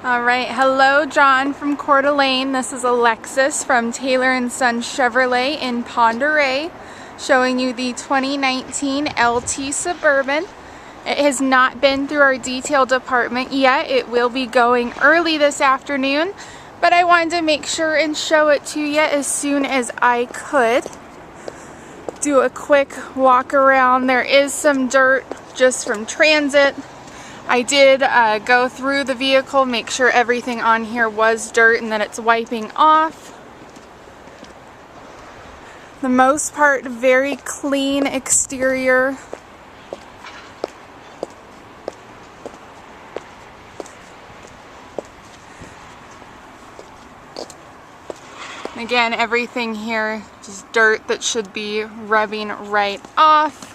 Alright, hello, John from Coeur d'Alene. This is Alexis from Taylor & Son Chevrolet in Ponderay, showing you the 2019 LT Suburban. It has not been through our detail department yet. It will be going early this afternoon, but I wanted to make sure and show it to you as soon as I could. Do a quick walk around. There is some dirt just from transit. I did go through the vehicle, make sure everything on here was dirt and that it's wiping off. The most part, very clean exterior. Again, everything here just dirt that should be rubbing right off.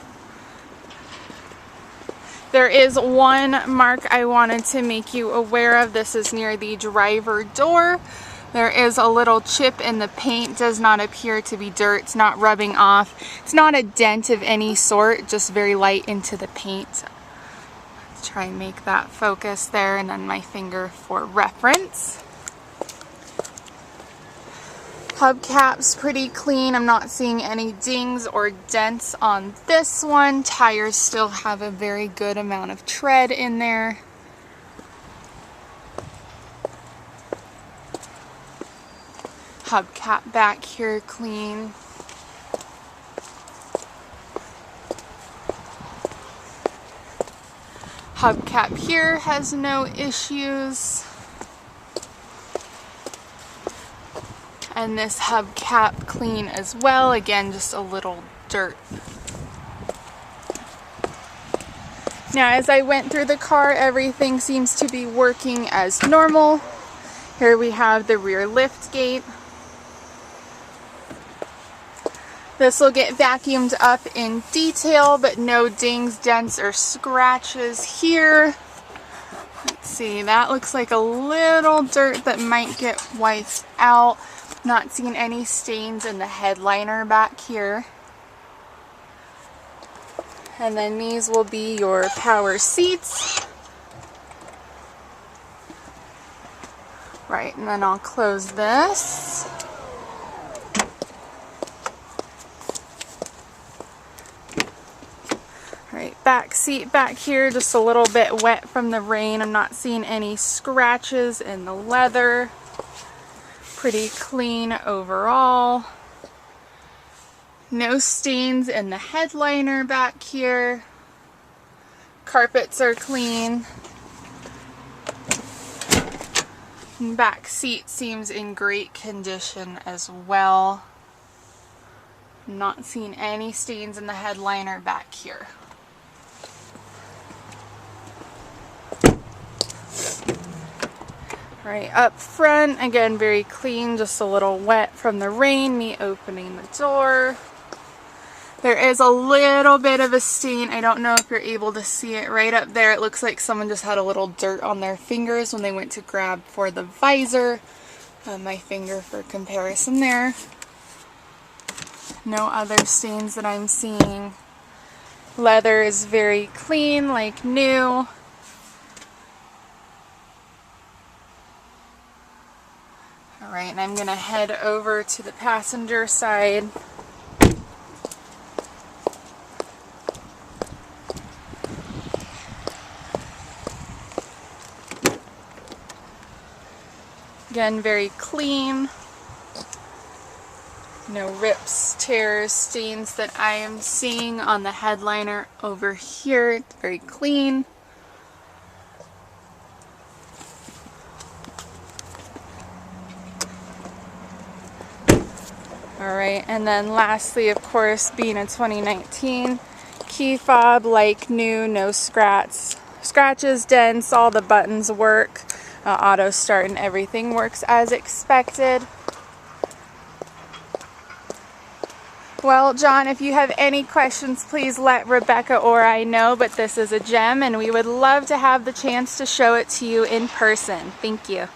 There is one mark I wanted to make you aware of. This is near the driver door. There is a little chip in the paint. Does not appear to be dirt. It's not rubbing off. It's not a dent of any sort, just very light into the paint. Let's try and make that focus there, and then my finger for reference. Hubcap's pretty clean. I'm not seeing any dings or dents on this one. Tires still have a very good amount of tread in there. Hubcap back here clean. Hubcap here has no issues. And this hubcap clean as well. Again, just a little dirt. Now, as I went through the car, everything seems to be working as normal. Here we have the rear liftgate. This will get vacuumed up in detail, but no dings, dents, or scratches here. Let's see, that looks like a little dirt that might get wiped out. Not seeing any stains in the headliner back here. And then these will be your power seats. Right, and then I'll close this. Alright, back seat back here, just a little bit wet from the rain. I'm not seeing any scratches in the leather. Pretty clean overall. No stains in the headliner back here. Carpets are clean. And back seat seems in great condition as well. Not seeing any stains in the headliner back here. Right up front, again, very clean, just a little wet from the rain, me opening the door. There is a little bit of a stain. I don't know if you're able to see it right up there. It looks like someone just had a little dirt on their fingers when they went to grab for the visor. My finger for comparison there. No other stains that I'm seeing. Leather is very clean, like new. Alright, and I'm going to head over to the passenger side. Again, very clean. No rips, tears, stains that I am seeing on the headliner over here. It's very clean. Alright, and then lastly, of course, being a 2019, key fob like new, no scratches, dents, all the buttons work, auto start and everything works as expected. Well, John, if you have any questions, please let Rebecca or I know, but this is a gem and we would love to have the chance to show it to you in person. Thank you.